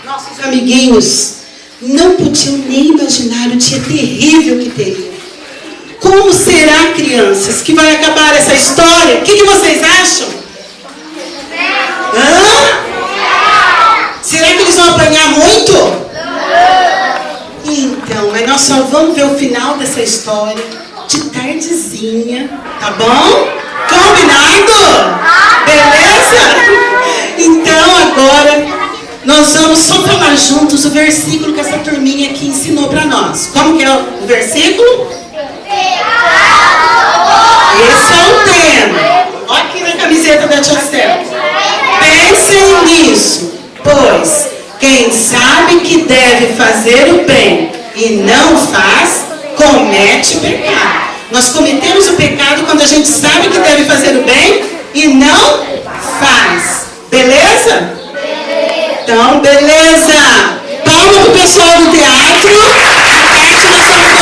Nossos amiguinhos não podiam nem imaginar o dia terrível que teria. Como será, crianças, que vai acabar essa história? O que vocês acham? Será que eles vão apanhar muito? Então, mas nós só vamos ver o final dessa história de tardezinha, tá bom? Combinado? Beleza? Então, agora nós vamos só falar juntos o versículo que essa turminha aqui ensinou para nós. Como que é o versículo? Esse é o tema. Olha aqui na camiseta da Tia Célia. Pensem nisso, pois quem sabe que deve fazer o bem e não faz, comete pecado. Nós cometemos o pecado quando a gente sabe que deve fazer o bem e não faz. Beleza? Então, beleza. Palma pro pessoal do teatro. A parte da sua